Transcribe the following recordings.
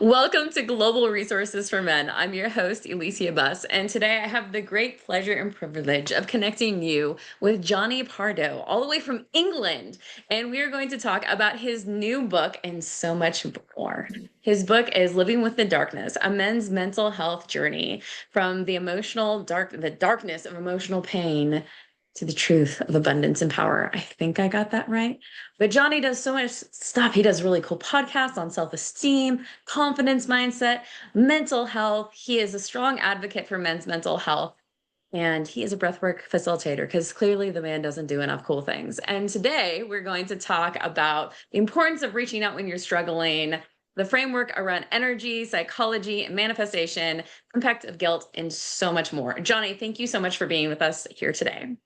Welcome to Global Resources for Men. I'm your host, Alicia Buss, and today I have the great pleasure and privilege of connecting you with Jonny Pardoe, all the way from England. And we are going to talk about his new book and so much more. His book is Living with the Darkness, a men's mental health journey from the darkness of emotional pain to the truth of abundance and power. I think I got that right. But Jonny does so much stuff. He does really cool podcasts on self-esteem, confidence mindset, mental health. He is a strong advocate for men's mental health. And he is a breathwork facilitator because clearly the man doesn't do enough cool things. And today we're going to talk about the importance of reaching out when you're struggling, the framework around energy, psychology, and manifestation, impact of guilt, and so much more. Jonny, thank you so much for being with us here today.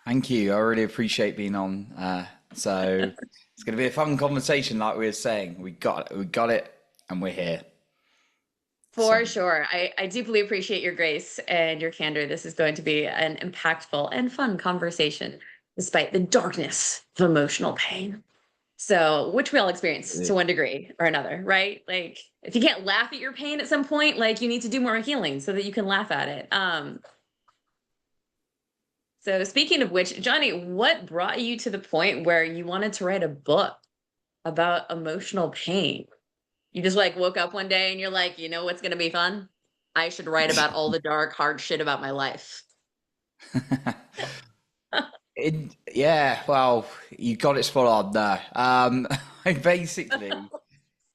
Thank you. I really appreciate being on. So it's going to be a fun conversation, like we were saying. We got it, and we're here. So For sure. I deeply appreciate your grace and your candor. This is going to be an impactful and fun conversation, despite the darkness of emotional pain. So, which we all experience to one degree or another, right? Like, if you can't laugh at your pain at some point, like you need to do more healing so that you can laugh at it. So speaking of which, Jonny, what brought you to the point where you wanted to write a book about emotional pain? You just like woke up one day and you're like, you know what's going to be fun? I should write about all the dark, hard shit about my life. yeah, well, you got it spot on there. Basically,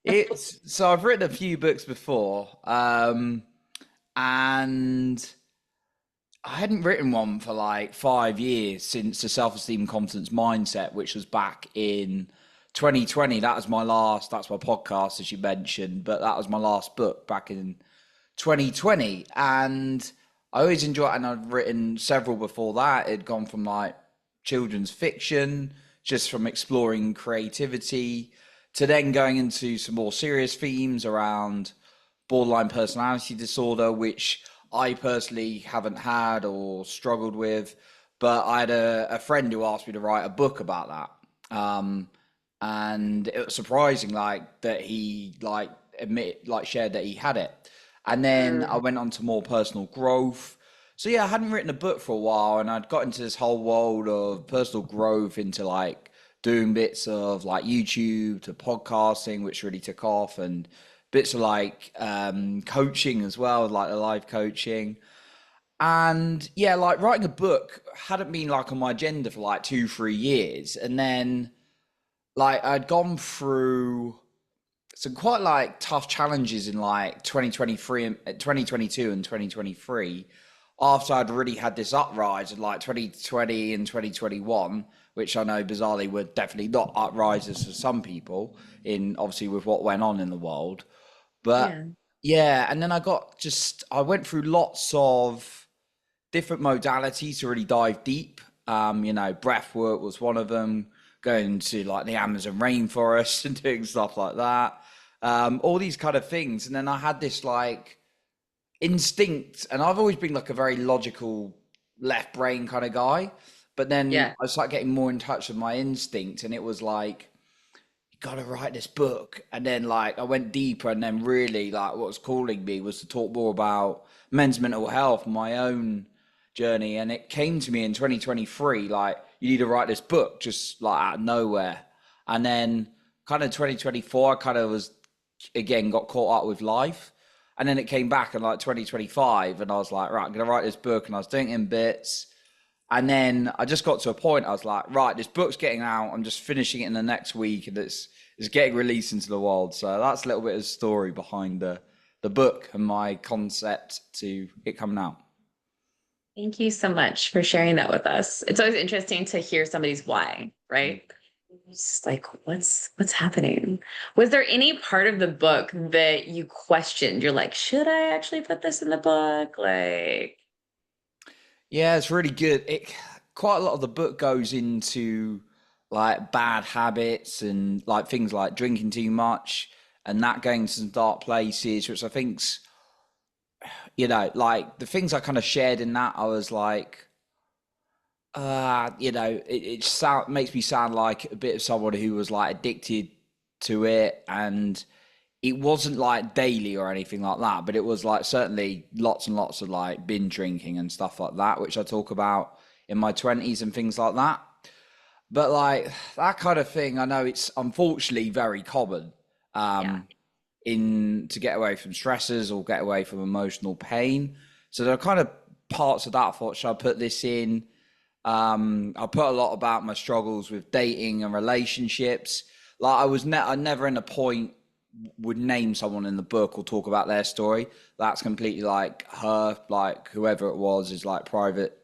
it's so I've written a few books before, and I hadn't written one for like 5 years since the self-esteem confidence mindset, which was back in 2020. That's my podcast, as you mentioned, but that was my last book back in 2020. And I always enjoy it. And I'd written several before that. It'd gone from like children's fiction, just from exploring creativity, to then going into some more serious themes around borderline personality disorder, which I personally haven't had or struggled with, but I had a friend who asked me to write a book about that. And it was surprising, like that he shared that he had it. And then I Mm. went on to more personal growth. So yeah, I hadn't written a book for a while, and I'd got into this whole world of personal growth, into like doing bits of like YouTube to podcasting, which really took off, and bits of like coaching as well, like the live coaching. And yeah, like writing a book hadn't been like on my agenda for like 2 3 years. And then like I'd gone through some quite like tough challenges in like 2023 and 2022 and 2023, after I'd really had this uprise in like 2020 and 2021, which I know bizarrely were definitely not uprises for some people, in obviously with what went on in the world. But Yeah. yeah, and then I went through lots of different modalities to really dive deep. Breath work was one of them, going to like the Amazon rainforest and doing stuff like that. All these kind of things. And then I had this like instinct, and I've always been like a very logical left brain kind of guy. But then Yeah. I started getting more in touch with my instinct, and it was like, gotta write this book. And then like I went deeper, and then really like what was calling me was to talk more about men's mental health, my own journey. And it came to me in 2023, like, you need to write this book, just like out of nowhere. And then kind of 2024, I kind of was again got caught up with life. And then it came back in like 2025, and I was like, right, I'm gonna write this book. And I was doing it in bits. And then I just got to a point, I was like, right, this book's getting out. I'm just finishing it in the next week, and it's getting released into the world. So that's a little bit of the story behind the book and my concept to it coming out. Thank you so much for sharing that with us. It's always interesting to hear somebody's why, right? Just like what's happening? Was there any part of the book that you questioned? You're like, should I actually put this in the book? Like, Yeah, it's really good. It quite a lot of the book goes into like bad habits and like things like drinking too much and that going to some dark places, which I think's, like the things I kind of shared in that, I was like, it makes me sound like a bit of someone who was like addicted to it, and it wasn't like daily or anything like that, but it was like certainly lots and lots of like binge drinking and stuff like that, which I talk about in my 20s and things like that. But like that kind of thing, I know it's unfortunately very common Yeah. um, in to get away from stresses or get away from emotional pain. So there are kind of parts of that. I thought, should I put this in? I put a lot about my struggles with dating and relationships. Like I never in a point would name someone in the book or talk about their story. That's completely like her, like whoever it was, is like private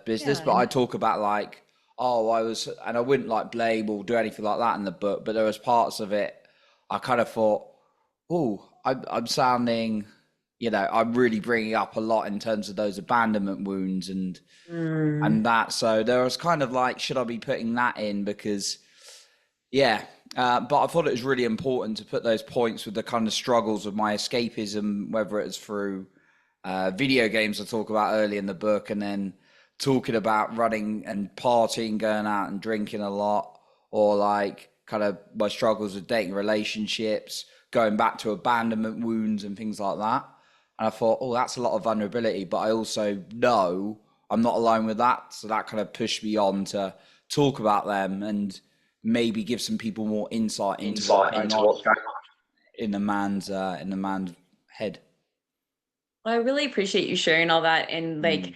business. Yeah. But I talk about like, oh, I was, and I wouldn't like blame or do anything like that in the book. But there was parts of it I kind of thought, oh, I'm sounding, I'm really bringing up a lot in terms of those abandonment wounds Mm, and that. So there was kind of like, should I be putting that in? Because, yeah. But I thought it was really important to put those points with the kind of struggles of my escapism, whether it's through video games I talk about early in the book, and then talking about running and partying, going out and drinking a lot, or like kind of my struggles with dating relationships, going back to abandonment wounds and things like that. And I thought, oh, that's a lot of vulnerability, but I also know I'm not alone with that. So that kind of pushed me on to talk about them and maybe give some people more insight into what's going on in the man's head. well, I really appreciate you sharing all that and like Mm.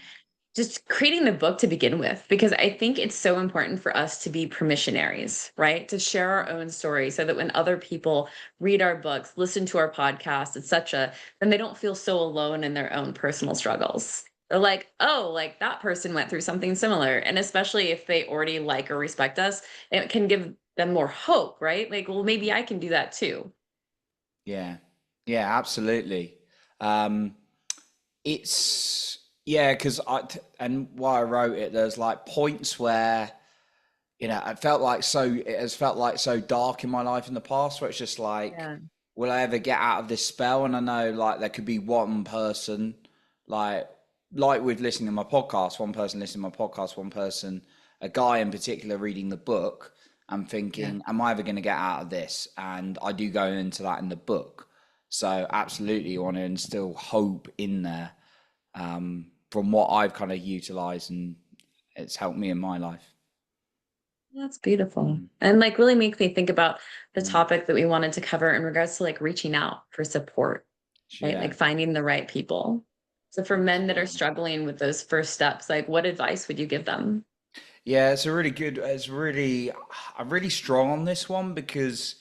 just creating the book to begin with, because I think it's so important for us to be permissionaries, right? To share our own story so that when other people read our books, listen to our podcasts, etc., then they don't feel so alone in their own personal struggles. They're like, oh, like that person went through something similar. And especially if they already like or respect us, it can give them more hope, right? Like, well, maybe I can do that too. Yeah, yeah, absolutely. Um, it's yeah, because and why I wrote it, there's like points where it felt like it has felt like so dark in my life in the past, where it's just like, Yeah. will I ever get out of this spell? And I know like there could be one person, like with listening to my podcast, one person listening to my podcast, one person, a guy in particular reading the book and Yeah. thinking, am I ever going to get out of this? And I do go into that in the book. So absolutely, I want to instill hope in there from what I've kind of utilized, and it's helped me in my life. That's beautiful. Mm. And like really makes me think about the Mm. topic that we wanted to cover in regards to like reaching out for support, right? Yeah, Like finding the right people. So for men that are absolutely. struggling with those first steps, like what advice would you give them? Yeah, it's a really good. I'm really strong on this one because,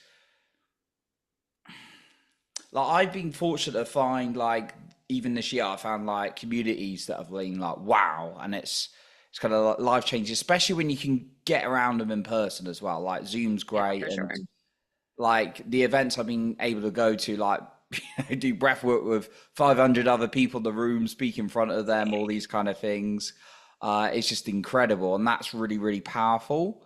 like, I've been fortunate to find, like, even this year, I found like communities that have been like, wow, and it's kind of like life changing, especially when you can get around them in person as well. Like, Zoom's Yeah, great, for and sure. like the events I've been able to go to, like do breath work with 500 other people in the room, speak in front of them, all these kind of things. It's just incredible, and that's really, really powerful.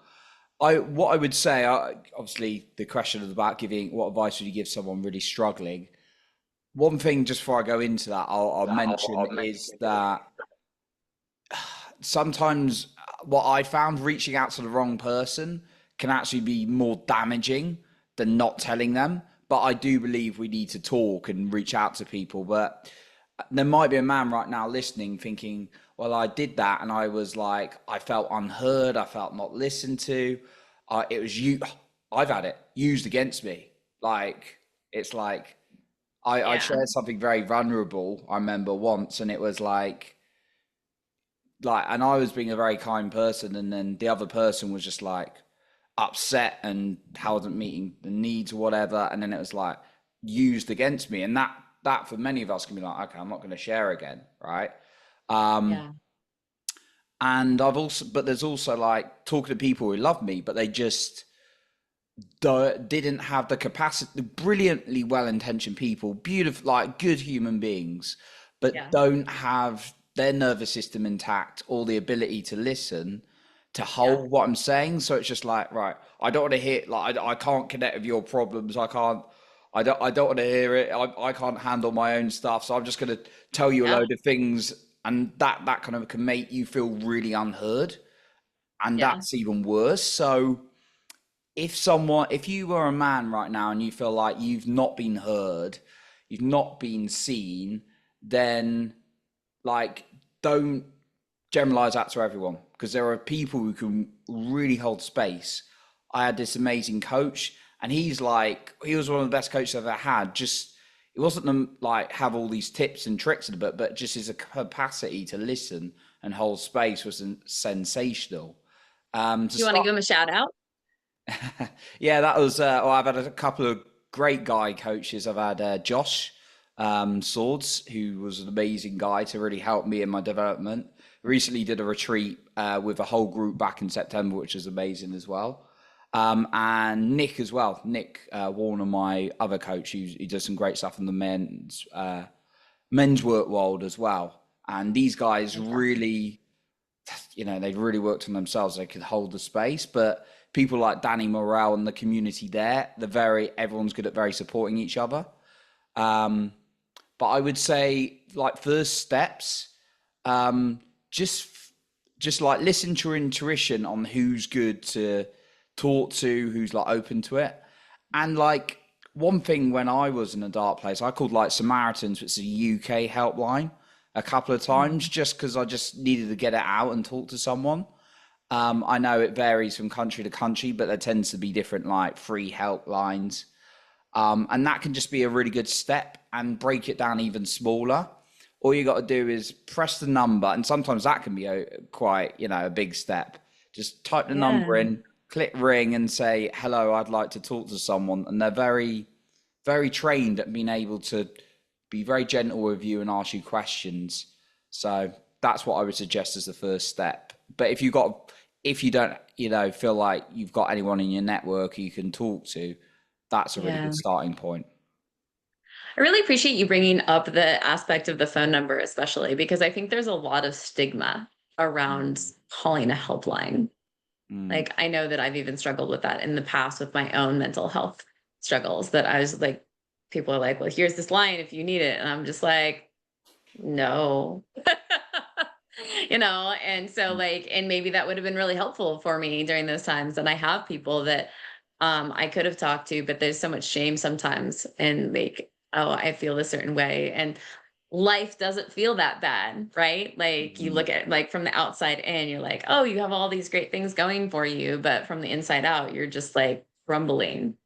What I would say, obviously, the question is about giving what advice would you give someone really struggling. One thing, just before I go into that, I'll mention is that sometimes what I found reaching out to the wrong person can actually be more damaging than not telling them. But I do believe we need to talk and reach out to people. But there might be a man right now listening thinking, well, I did that and I was like, I felt unheard, I felt not listened to. It was you, I've had it used against me. Like, it's like, I Yeah. shared something very vulnerable, I remember once, and it was like, and I was being a very kind person, and then the other person was just like upset and how I wasn't meeting the needs or whatever, and then it was like used against me, and that for many of us can be like, okay, I'm not going to share again, right? Um, Yeah. and but there's also like talking to people who love me, but they just didn't have the capacity, brilliantly well-intentioned people, beautiful, like good human beings, but Yeah. don't have their nervous system intact or the ability to listen to Yeah. hold what I'm saying. So it's just like, right, I don't want to hear, like, I can't connect with your problems. I don't want to hear it. I can't handle my own stuff. So I'm just going to tell you a Yeah. load of things. And that kind of can make you feel really unheard. And Yeah. that's even worse. So, if you were a man right now and you feel like you've not been heard, you've not been seen, then like don't generalize that to everyone, because there are people who can really hold space. I had this amazing coach, and he was one of the best coaches I've ever had. Just it wasn't them like have all these tips and tricks in it, but just his capacity to listen and hold space was sensational. To Do you want to start give him a shout out? Yeah, that was. I've had a couple of great guy coaches. I've had Josh Swords, who was an amazing guy to really help me in my development. Recently did a retreat with a whole group back in September, which was amazing as well. And Nick as well. Nick Warner, my other coach, he does some great stuff in the men's work world as well. And these guys Fantastic. really, they've really worked on themselves. They could hold the space, but people like Danny Morrell and the community there, everyone's good at very supporting each other. Um, but I would say like first steps, um, just just like listen to your intuition on who's good to talk to, who's like open to it. And like one thing when I was in a dark place, I called like Samaritans, which is a UK helpline, a couple of times Mhm. just because I just needed to get it out and talk to someone. I know it varies from country to country, but there tends to be different like free helplines. And that can just be a really good step and break it down even smaller. All you got to do is press the number, and sometimes that can be quite, a big step. Just type the number Yeah. in, click ring, and say, "Hello, I'd like to talk to someone." And they're very, very trained at being able to be very gentle with you and ask you questions. So that's what I would suggest as the first step. But if you don't, feel like you've got anyone in your network you can talk to, that's a really Yeah. good starting point. I really appreciate you bringing up the aspect of the phone number, especially because I think there's a lot of stigma around Mm, calling a helpline. mm, Like, I know that I've even struggled with that in the past with my own mental health struggles, that I was like, people are like, well, here's this line if you need it. And I'm just like, no. And so mm, like, and maybe that would have been really helpful for me during those times. And I have people that I could have talked to, but there's so much shame sometimes, and like, oh, I feel a certain way. And life doesn't feel that bad, right? Like, you mm, look at like from the outside in, you're like, oh, you have all these great things going for you, but from the inside out, you're just like crumbling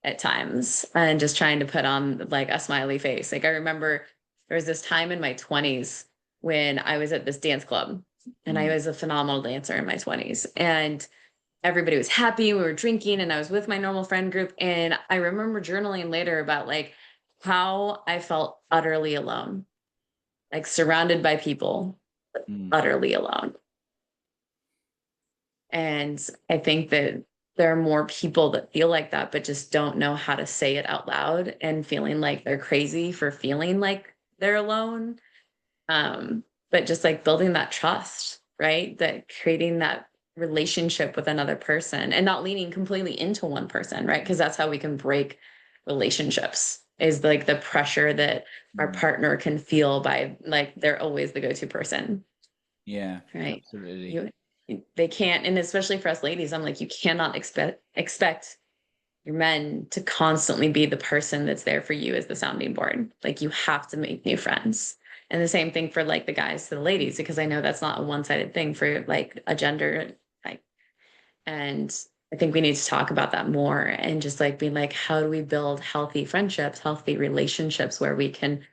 at times and just trying to put on like a smiley face. Like, I remember there was this time in my 20s when I was at this dance club, and I mm, was a phenomenal dancer in my 20s, and everybody was happy. We were drinking, and I was with my normal friend group. And I remember journaling later about like how I felt utterly alone, like surrounded by people, but mm, utterly alone. And I think that there are more people that feel like that, but just don't know how to say it out loud, and feeling like they're crazy for feeling like they're alone. But just like building that trust, right? That creating that relationship with another person and not leaning completely into one person, right? Because that's how we can break relationships, is like the pressure that our mm. partner can feel by like they're always the go-to person, Yeah, right? absolutely. You they can't, and especially for us ladies, I'm like, you cannot expect your men to constantly be the person that's there for you as the sounding board. Like, you have to make new friends. And the same thing for like the guys to the ladies, because I know that's not a one-sided thing for like a gender. Like, and I think we need to talk about that more, and just like being like, how do we build healthy friendships, healthy relationships where we can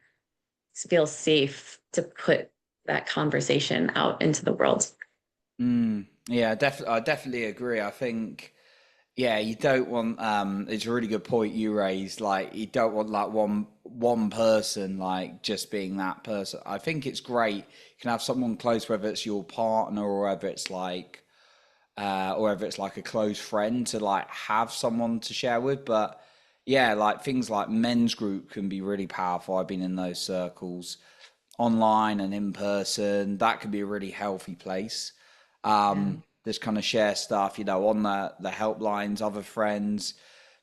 feel safe to put that conversation out into the world. Yeah, I definitely agree. I think, yeah, you don't want it's a really good point you raised. Like you don't want like one person like just being that person. I think it's great. You can have someone close, whether it's your partner or whether it's like a close friend, to like have someone to share with. But yeah, like things like men's group can be really powerful. I've been in those circles online and in person. That can be a really healthy place. Yeah. Just kind of share stuff, on the helplines, other friends,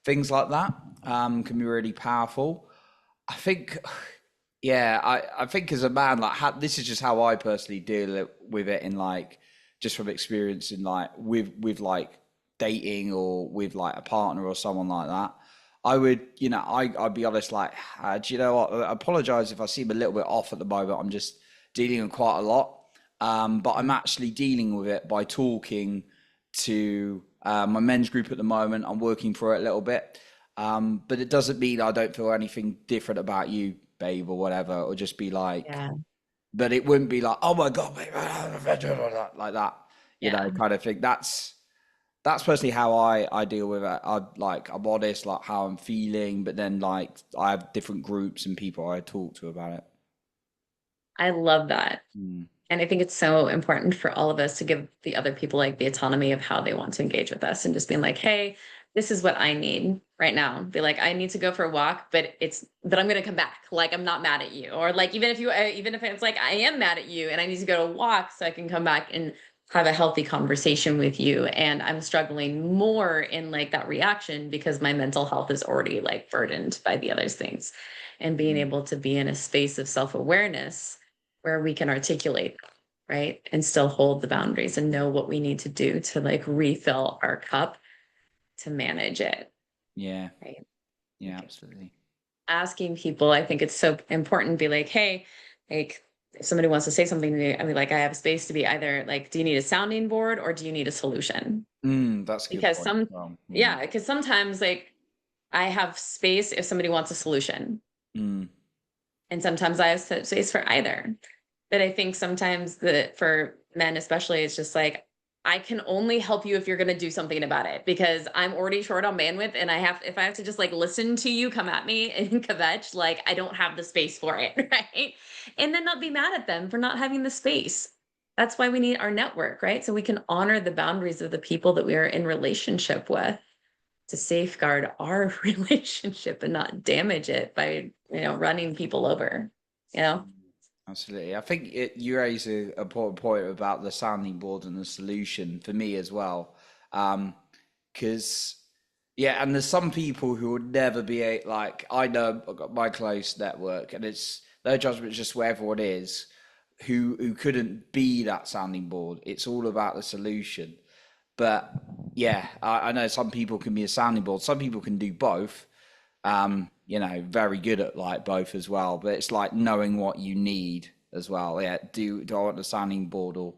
things like that, can be really powerful. I think, yeah, I think as a man, like this is just how I personally with it in like just from experience in like with like dating or with like a partner or someone like that, I would, I'd be honest, like, do you know what? I apologize if I seem a little bit off at the moment. I'm just dealing with quite a lot. But I'm actually dealing with it by talking to my men's group at the moment. I'm working for it a little bit. But it doesn't mean I don't feel anything different about you, babe, or whatever, or just be like, Yeah. but it wouldn't be like, oh my God, babe, like that, Yeah. kind of thing. That's personally how I deal with it. I'm honest, like how I'm feeling, but then like I have different groups and people I talk to about it. I love that. Mm. And I think it's so important for all of us to give the other people like the autonomy of how they want to engage with us and just being like, hey, this is what I need right now. Be like, I need to go for a walk, but I'm going to come back. Like, I'm not mad at you. Or like, even if it's like, I am mad at you and I need to go to a walk so I can come back and have a healthy conversation with you. And I'm struggling more in like that reaction because my mental health is already like burdened by the other things. And being Mm. able to be in a space of self awareness where we can articulate, right? And still hold the boundaries and know what we need to do to like refill our cup to manage it, Yeah, right? yeah, Like absolutely. asking people, I think it's so important to be like, hey, like if somebody wants to say something to me, I mean, like I have space to be either like, do you need a sounding board or do you need a solution? That's a good Because point as well. Yeah. yeah, because sometimes like I have space if somebody wants a solution. Mm. And sometimes I have space for either. But I think sometimes that for men, especially, it's just like, I can only help you if you're going to do something about it because I'm already short on bandwidth. And if I have to just like listen to you come at me and kvetch, like I don't have the space for it. Right. And then not be mad at them for not having the space. That's why we need our network, right? So we can honor the boundaries of the people that we are in relationship with to safeguard our relationship and not damage it by, running people over, you know? Absolutely. I think you raise a important point about the sounding board and the solution for me as well. Because, yeah, and there's some people who would never be like, I know I've got my close network and it's no judgment, it's just where everyone is who couldn't be that sounding board. It's all about the solution. But yeah, I know some people can be a sounding board. Some people can do both. Very good at like both as well. But it's like knowing what you need as well. Yeah, do I want the sounding board or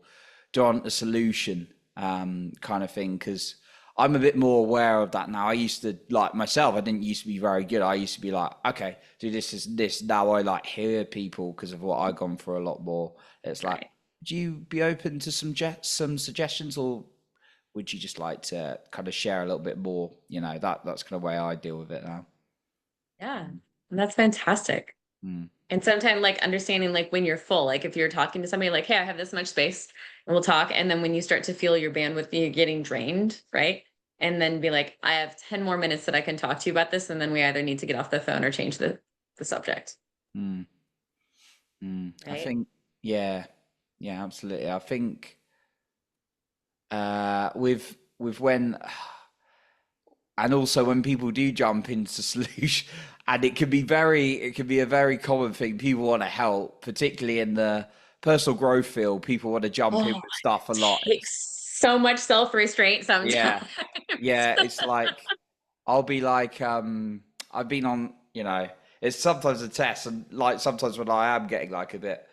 do I want the solution? Kind of thing. Because I'm a bit more aware of that now. I used to like myself. I didn't used to be very good. I used to be like, okay, do this is this. Now I like hear people because of what I've gone through a lot more. It's like, Right. would you be open to some suggestions or would you just like to kind of share a little bit more? That's kind of way I deal with it now. Yeah. And that's fantastic. Mm. And sometimes like understanding like when you're full, like if you're talking to somebody like, hey, I have this much space and we'll talk. And then when you start to feel your bandwidth you're getting drained, right? And then be like, I have 10 more minutes that I can talk to you about this. And then we either need to get off the phone or change the subject. Mm. I Right. think, yeah, yeah, absolutely. I think with when and also when people do jump into solution, and it can be a very common thing. People want to help, particularly in the personal growth field. People want to jump in Oh, with stuff a lot. it takes so much self-restraint Yeah, sometimes. yeah. It's like I'll be like, I've been on, it's sometimes a test, and like sometimes when I am getting like a bit,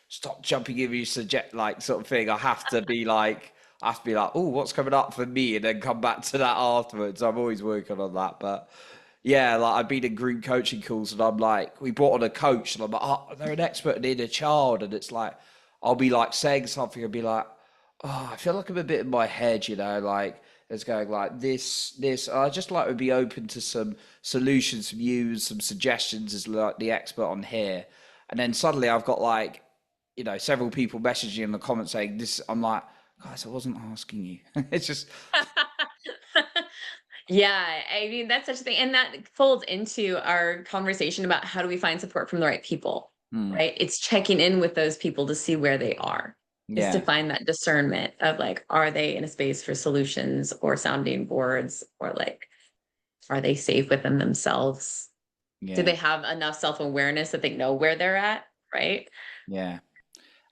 stop jumping in, you suggest like sort of thing. I have to be like, oh, what's coming up for me, and then come back to that afterwards. I'm always working on that, but yeah, like I've been in group coaching calls, and I'm like, we brought on a coach, and I'm like, oh, they're an expert in inner child, and it's like, I'll be like saying something, and be like, oh, I feel like I'm a bit in my head, like it's going like this. I just like to be open to some solutions from you, some suggestions as like the expert on here. And then suddenly I've got like, several people messaging in the comments saying this. I'm like, guys, I wasn't asking you. It's just, Yeah, I mean, that's such a thing. And that folds into our conversation about how do we find support from the right people, hmm, right? It's checking in with those people to see where they are, is to yeah, find that discernment of like, are they in a space for solutions or sounding boards or like, are they safe within themselves? Do yeah, they have enough self awareness that they know where they're at, right? yeah,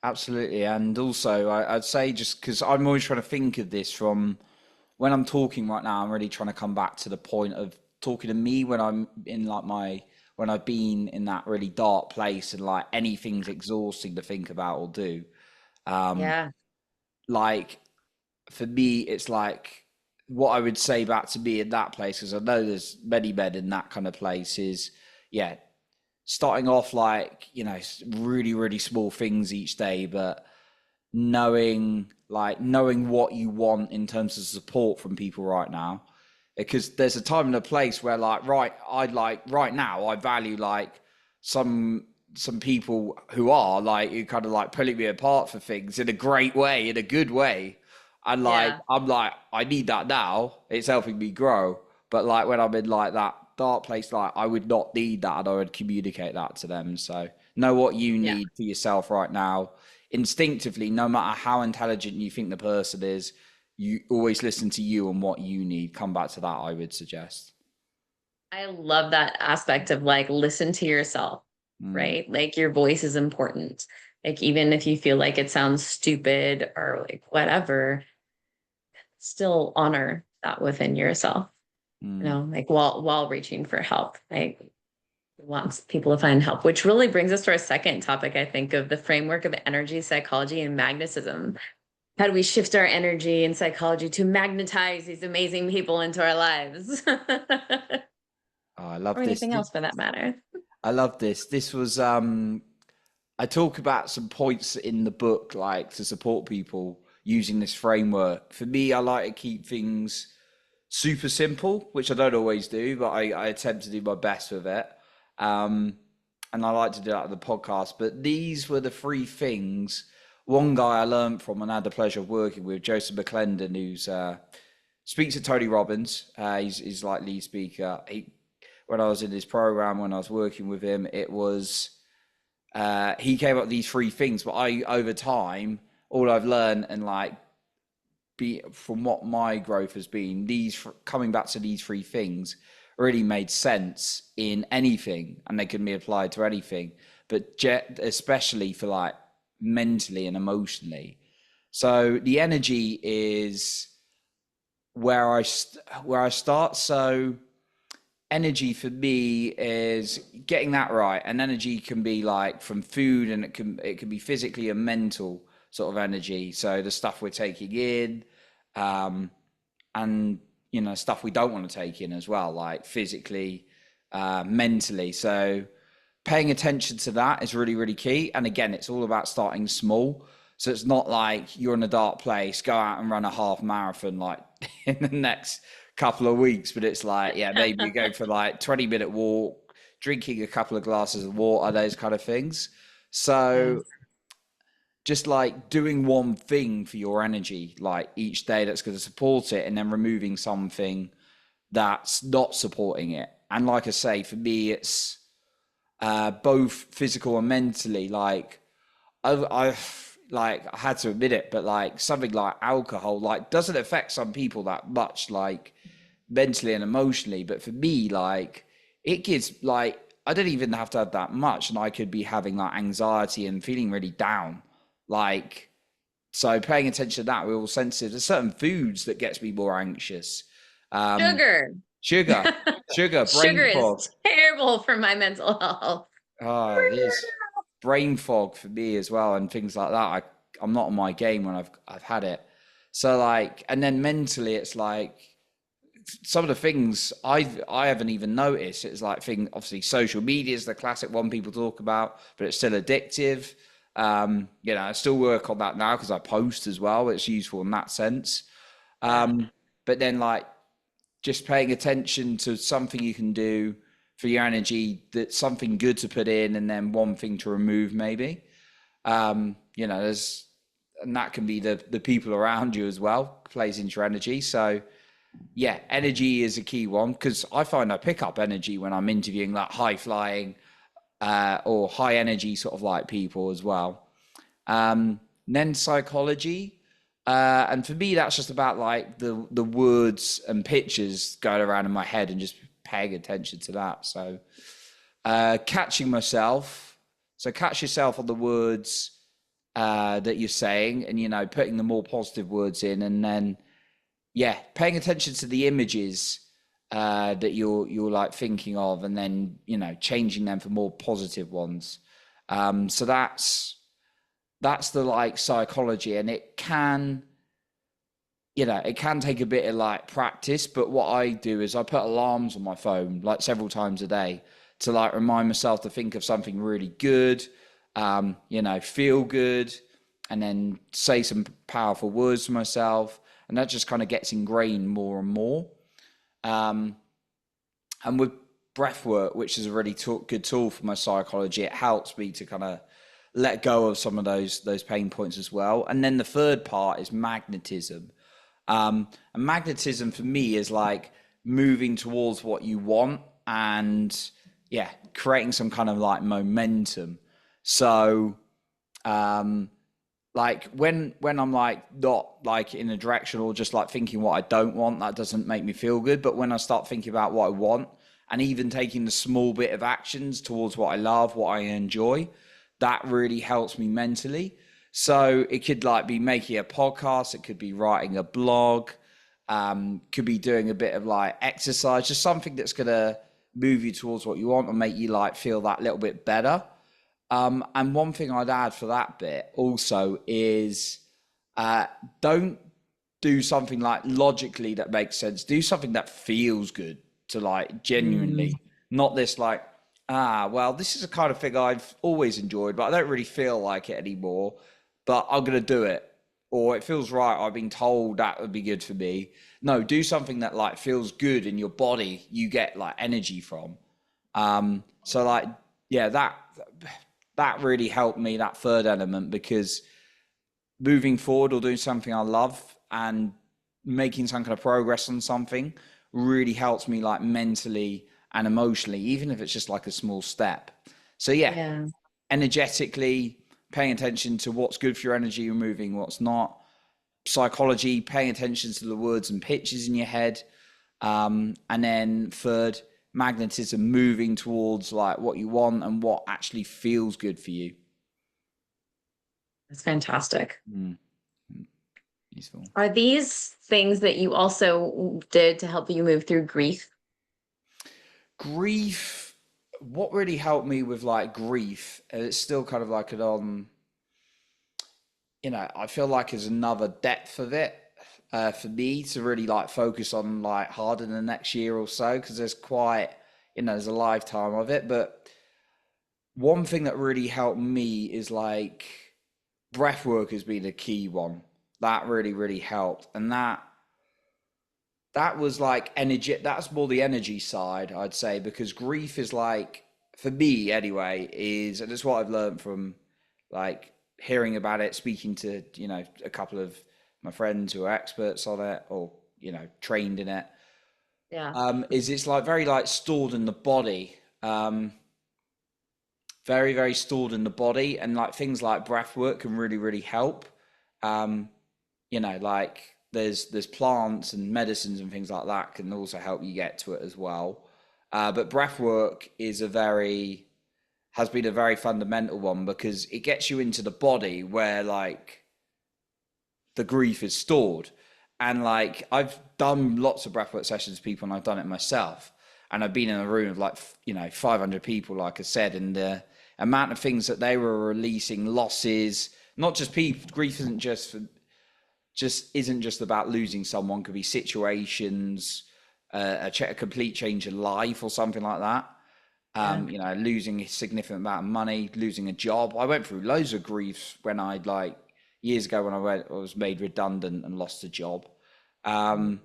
absolutely. And also, I'd say just because I'm always trying to think of this from when I'm talking right now, I'm really trying to come back to the point of talking to me when I'm in like when I've been in that really dark place and like anything's exhausting to think about or do. Um, Yeah. like for me, it's like what I would say back to me in that place, because I know there's many men in that kind of place, is yeah, starting off like, really, really small things each day, but knowing what you want in terms of support from people right now, because there's a time and a place where right now I value like some people who kind of like pulling me apart for things in a great way, in a good way, and like Yeah. I'm like I need that now, it's helping me grow. But like when I'm in like that dark place, like I would not need that, and I would communicate that to them. So know what you Yeah. need for yourself right now instinctively, no matter how intelligent you think the person is. You always listen to you and what you need. Come back to that, I would suggest. I love that aspect of like listen to yourself, Mm, right? Like your voice is important. Like even if you feel like it sounds stupid or like whatever, still honor that within yourself, mm, like while reaching for help. Like wants people to find help, which really brings us to our second topic, I think, of the framework of energy, psychology, and magnetism. How do we shift our energy and psychology to magnetize these amazing people into our lives? oh, I Or love this. anything else for that matter. I love this. This was I talk about some points in the book like to support people using this framework. For me, I like to keep things super simple, which I don't always do, but I attempt to do my best with it. Um, and I like to do that on the podcast. But these were the three things. One guy I learned from and had the pleasure of working with, Joseph McClendon, who's speaks at Tony Robbins. He's like lead speaker. When I was in his program, when I was working with him, it was he came up with these three things. But I, over time, all I've learned and like be from what my growth has been, these coming back to these three things really made sense in anything, and they can be applied to anything, but especially for like mentally and emotionally. So the energy is where I start. So energy for me is getting that right, and energy can be like from food, and it can be physically and mental sort of energy. So the stuff we're taking in, um, and stuff we don't want to take in as well, like physically, mentally. So paying attention to that is really, really key. And again, it's all about starting small. So it's not like you're in a dark place, go out and run a half marathon like in the next couple of weeks. But it's like, yeah, maybe you go for like 20-minute walk, drinking a couple of glasses of water, those kind of things. So Yes. just like doing one thing for your energy, like each day that's going to support it, and then removing something that's not supporting it. And like I say, for me, it's both physical and mentally. Like I had to admit it, but like something like alcohol, like doesn't affect some people that much, like mentally and emotionally. But for me, like it gives like I don't even have to have that much, and I could be having like anxiety and feeling really down. Like so, paying attention to that, we're all sensitive. There's certain foods that gets me more anxious. Um, Sugar. sugar, Sugar brain is fog. terrible for my mental health. There's brain fog for me as well, and things like that. I'm not on my game when I've had it. So like, and then mentally, it's like some of the things I haven't even noticed. It's like obviously social media is the classic one people talk about, but it's still addictive. I still work on that now because I post as well. It's useful in that sense. Yeah. But then like just paying attention to something you can do for your energy, that's something good to put in, and then one thing to remove maybe. There's and that can be the people around you as well, plays into your energy. So yeah, energy is a key one, because I find I pick up energy when I'm interviewing like high flying or high energy sort of like people as well. Then psychology. And for me, that's just about like the words and pictures going around in my head and just paying attention to that. So catching myself. So catch yourself on the words that you're saying, and putting the more positive words in, and then yeah, paying attention to the images that you're like thinking of, and then changing them for more positive ones. So that's the like psychology, and it can take a bit of like practice. But what I do is I put alarms on my phone like several times a day to like remind myself to think of something really good, feel good, and then say some powerful words to myself, and that just kind of gets ingrained more and more. Um, and with breath work, which is a really good tool for my psychology, it helps me to kind of let go of some of those pain points as well. And then the third part is magnetism. And magnetism for me is like moving towards what you want, and yeah, creating some kind of like momentum. So like when I'm like not like in a direction, or just like thinking what I don't want, that doesn't make me feel good. But when I start thinking about what I want, and even taking the small bit of actions towards what I love, what I enjoy, that really helps me mentally. So it could like be making a podcast, it could be writing a blog, could be doing a bit of like exercise, just something that's gonna move you towards what you want and make you like feel that little bit better. And one thing I'd add for that bit also is uh, don't do something like logically that makes sense. Do something that feels good to like Mm. genuinely, not this like, well, this is a kind of thing I've always enjoyed, but I don't really feel like it anymore, but I'm going to do it. Or it feels right. I've been told that would be good for me. No, do something that like feels good in your body. You get like energy from. So like, yeah, that really helped me, that third element, because moving forward or doing something I love and making some kind of progress on something really helps me like mentally and emotionally, even if it's just like a small step. So yeah, Yeah. energetically paying attention to what's good for your energy, removing what's not. Psychology, paying attention to the words and pictures in your head. And then third, magnetism, moving towards like what you want and what actually feels good for you. That's fantastic. Mm, useful. Are these things that you also did to help you move through grief? Grief, what really helped me with like grief, and it's still kind of like I feel like there's another depth of it for me to really like focus on like harder in the next year or so, because there's quite, there's a lifetime of it. But one thing that really helped me is like breath work has been a key one. That really, really helped. And that was like energy. That's more the energy side, I'd say, because grief is like, for me anyway, and it's what I've learned from like hearing about it, speaking to, a couple of my friends who are experts on it, or, trained in it, Yeah. is it's like very like stored in the body. Very, very stored in the body, and like things like breath work can really, really help. Um, like there's plants and medicines and things like that can also help you get to it as well. But breath work has been a very fundamental one, because it gets you into the body where like the grief is stored. And like I've done lots of breathwork sessions with people, and I've done it myself. And I've been in a room of like 500 people, like I said, and the amount of things that they were releasing, losses, not just people. Grief isn't just about losing someone. Could be situations, a complete change in life, or something like that. Yeah. Losing a significant amount of money, losing a job. I went through loads of griefs when I'd like years ago when I was made redundant and lost a job. Um,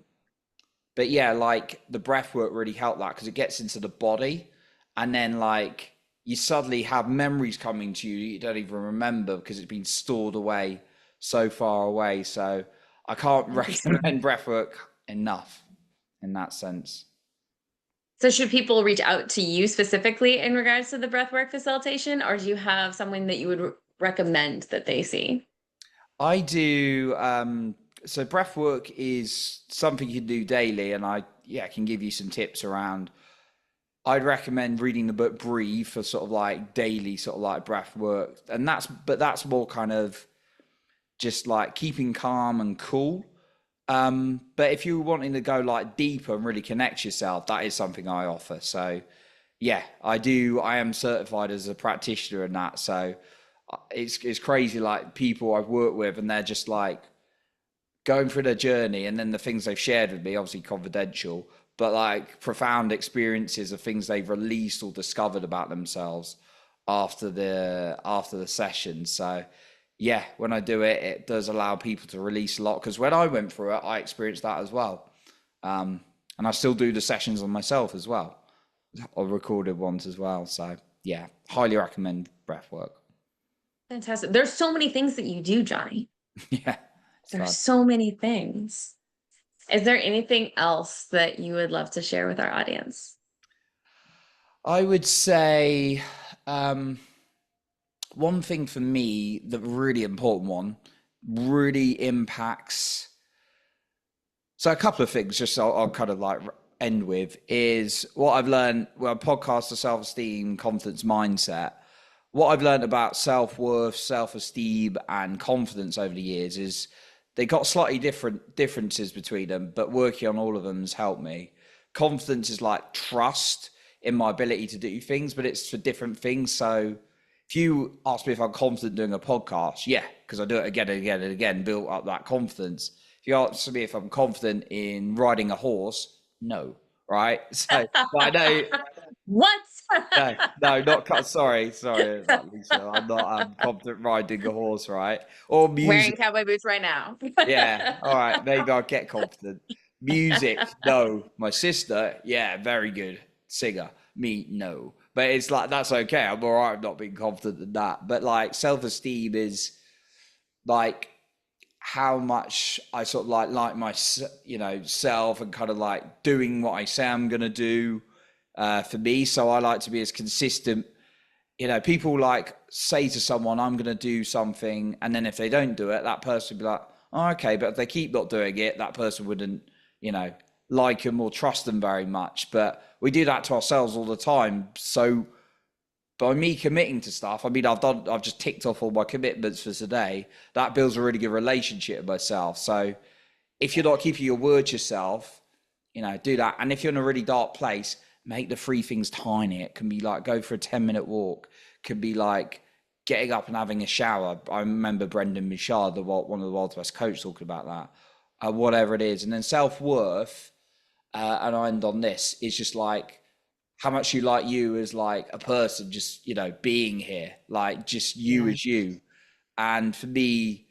but yeah, like the breath work really helped that, because it gets into the body, and then like you suddenly have memories coming to you you don't even remember, because it's been stored away so far away. So I can't Interesting. recommend breath work enough in that sense. So should people reach out to you specifically in regards to the breathwork facilitation, or do you have someone that you would recommend that they see? I do. So breath work is something you can do daily, and I can give you some tips around. I'd recommend reading the book Breathe for sort of like daily sort of like breath work, and that's more kind of just like keeping calm and cool. But if you're wanting to go like deeper and really connect yourself, that is something I offer. So yeah, I do. I am certified as a practitioner in that. So it's crazy. Like people I've worked with, and they're just like going through their journey, and then the things they've shared with me, obviously confidential, but like profound experiences of things they've released or discovered about themselves after the session. So yeah, when I do it, it does allow people to release a lot. Because when I went through it, I experienced that as well. And I still do the sessions on myself as well, or recorded ones as well. So yeah, highly recommend breath work. Fantastic. There's so many things that you do, Johnny. Yeah, it's There's fun. so many things. Is there anything else that you would love to share with our audience? I would say um, one thing for me, the really important one, really impacts. So a couple of things, just I'll kind of like end with, is what I've learned. Well, podcast, the self-esteem, confidence, mindset. What I've learned about self-worth, self-esteem, and confidence over the years is they got slightly different differences between them, but working on all of them has helped me. Confidence is like trust in my ability to do things, but it's for different things. So if you ask me if I'm confident doing a podcast, yeah, because I do it again and again and again, build up that confidence. If you ask me if I'm confident in riding a horse, no, right? So, but I know, What? no, not sorry, Lisa. I'm confident riding a horse, right? Or music. Wearing cowboy boots right now. Yeah, all right, maybe I'll get confident. Music, no. My sister, yeah, very good singer. Me, no. But it's like that's okay. I'm all right. I'm not being confident in that. But like self-esteem is like how much I sort of like my self and kind of like doing what I say I'm gonna do for me. So I like to be as consistent. People like say to someone, I'm going to do something. And then if they don't do it, that person would be like, oh, okay. But if they keep not doing it, that person wouldn't, you know, like them or trust them very much. But we do that to ourselves all the time. So by me committing to stuff, I mean, I've just ticked off all my commitments for today. That builds a really good relationship with myself. So if you're not keeping your word to yourself, do that. And if you're in a really dark place, make the three things tiny. It can be like go for a 10-minute walk. Can be like getting up and having a shower. I remember Brendan Michard, one of the world's best coaches, talking about that. Whatever it is. And then self-worth, and I end on this, is just like how much you like you as like a person, just, being here, like just you Yeah. as you. And for me,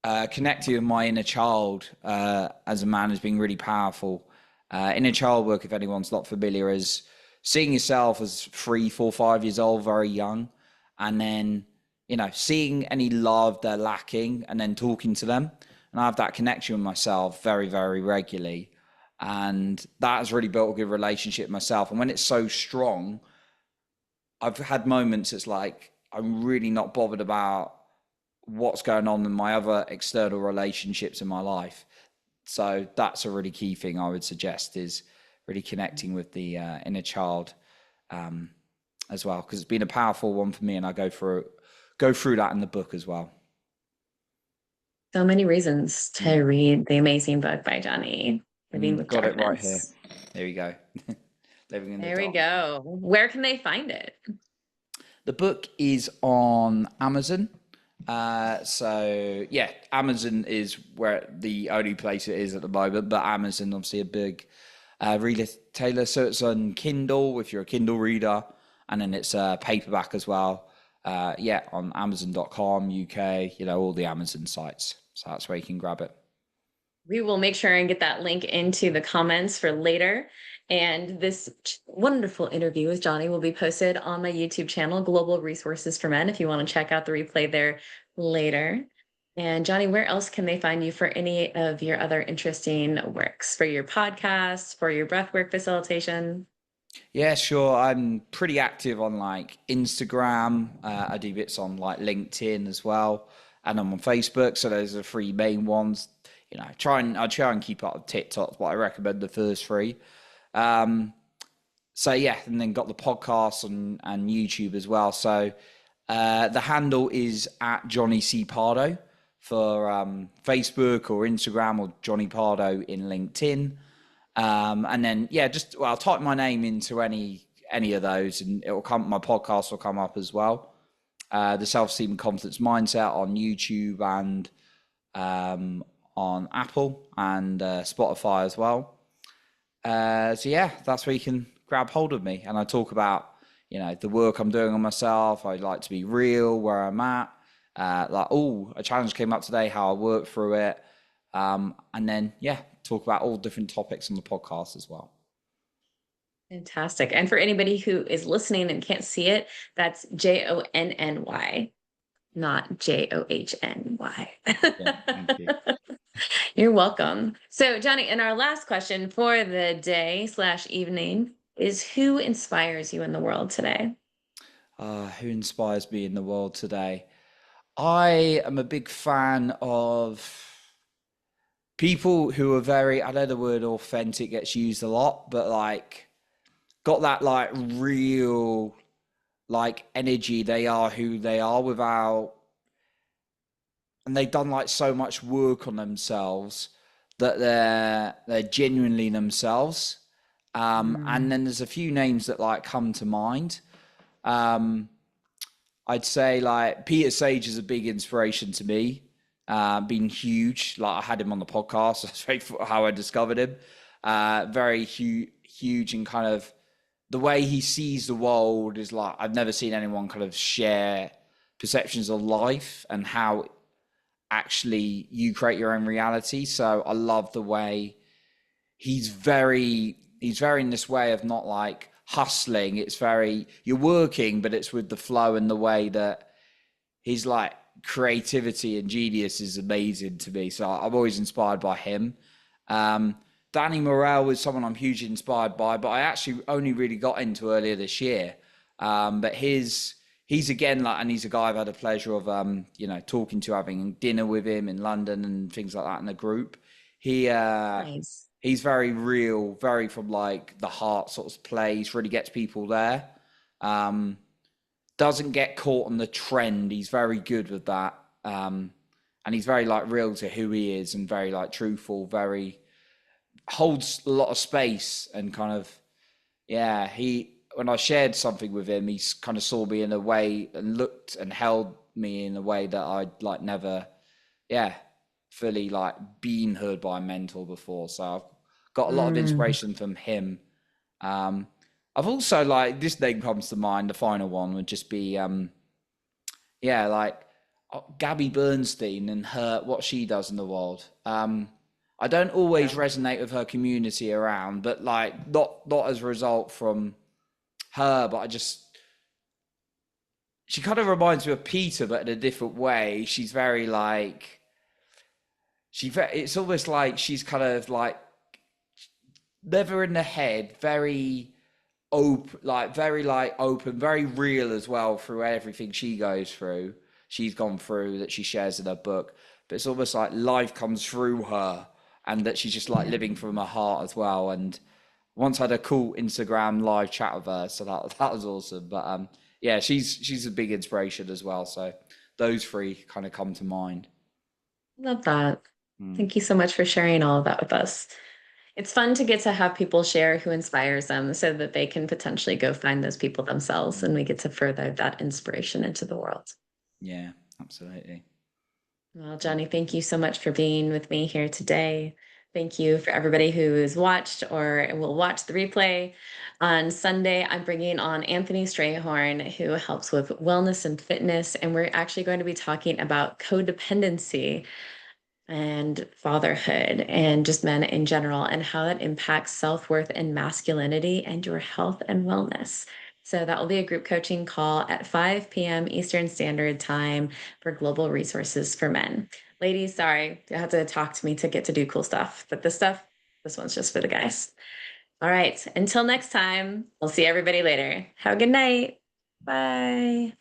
connecting with my inner child as a man has been really powerful. Inner child work, if anyone's not familiar, is seeing yourself as 3, 4, 5 years old, very young, and then seeing any love they're lacking, and then talking to them, and I have that connection with myself very, very regularly, and that has really built a good relationship with myself. And when it's so strong, I've had moments it's like I'm really not bothered about what's going on in my other external relationships in my life. So that's a really key thing I would suggest, is really connecting with the inner child um, as well, because it's been a powerful one for me, and I go through that in the book as well. So many reasons to read the amazing book by Johnny, Living with Got it right here. Darkness. There you go. Living in the There we dark. go. Where can they find it? The book is on Amazon. So yeah, Amazon is where the only place it is at the moment, but Amazon obviously a big retailer. So it's on Kindle if you're a Kindle reader, and then it's paperback as well. Yeah, on Amazon.com, UK, all the Amazon sites. So that's where you can grab it. We will make sure and get that link into the comments for later. And this wonderful interview with Johnny will be posted on my YouTube channel, Global Resources for Men, if you want to check out the replay there later. And Johnny, where else can they find you for any of your other interesting works, for your podcasts, for your breathwork facilitation? Yeah, sure. I'm pretty active on like Instagram. I do bits on like LinkedIn as well, and I'm on Facebook. So those are the three main ones. I try and keep up with TikTok, but I recommend the first three. Um, so yeah, and then got the podcast and YouTube as well. So the handle is at Jonny C Pardoe for Facebook or Instagram, or Jonny Pardoe in LinkedIn. And then yeah, just well, type my name into any of those, and it will come. My podcast will come up as well. The Self-Esteem and Confidence Mindset on YouTube and on Apple and Spotify as well. So yeah, that's where you can grab hold of me, and I talk about the work I'm doing on myself. I like to be real where I'm at. Like, oh, a challenge came up today, how I work through it, and then yeah, talk about all different topics on the podcast as well. Fantastic. And for anybody who is listening and can't see it, that's Jonny, not Johny. Yeah, thank you. You're welcome. So, Johnny, and our last question for the day slash evening is, who inspires you in the world today? Who inspires me in the world today? I am a big fan of people who are very, I know the word authentic gets used a lot, but like got that like real like energy. They are who they are without, and they've done like so much work on themselves that they're genuinely themselves. And Mm, then there's a few names that like come to mind. Um, I'd say like Peter Sage is a big inspiration to me. Been huge. Like I had him on the podcast. That's very how I discovered him. Very huge and kind of the way he sees the world is like I've never seen anyone kind of share perceptions of life and how actually you create your own reality. So I love the way he's very in this way of not like hustling. It's very you're working, but it's with the flow and the way that his like creativity and genius is amazing to me. So I'm always inspired by him. Um, Danny Morel was someone I'm hugely inspired by, but I actually only really got into earlier this year. But he's again like, and he's a guy I've had the pleasure of talking to, having dinner with him in London and things like that in a group. He nice. he's very real, very from like the heart sort of plays, really gets people there. Um, doesn't get caught on the trend. He's very good with that. And he's very like real to who he is and very like truthful, very holds a lot of space and kind of yeah, he when I shared something with him, he kind of saw me in a way and looked and held me in a way that I'd like never yeah, fully like been heard by a mentor before. So I've got a lot of Mm, inspiration from him. Um I've also like this name comes to mind, the final one would just be yeah, like Gabby Bernstein and her what she does in the world. I don't always yeah. resonate with her community around, but like not as a result from her, but I just she kind of reminds me of Peter, but in a different way. She's very like it's almost like she's kind of like never in the head, very open, open, very real as well through everything she goes through. She's gone through that she shares in her book, but it's almost like life comes through her, and that she's just like Yeah. living from her heart as well. And once had a cool Instagram live chat with her, so that was awesome. But yeah, she's a big inspiration as well. So those three kind of come to mind. Love that. Mm, Thank you so much for sharing all of that with us. It's fun to get to have people share who inspires them so that they can potentially go find those people themselves, mm. and we get to further that inspiration into the world. Yeah, absolutely. Well, Mm, Johnny, thank you so much for being with me here today. Thank you for everybody who has watched or will watch the replay. On Sunday, I'm bringing on Anthony Strayhorn, who helps with wellness and fitness. And we're actually going to be talking about codependency and fatherhood and just men in general and how that impacts self-worth and masculinity and your health and wellness. So that will be a group coaching call at 5 p.m. Eastern Standard Time for Global Resources for Men. Ladies, sorry, you have to talk to me to get to do cool stuff, but this one's just for the guys. All right, until next time, we'll see everybody later. Have a good night. Bye.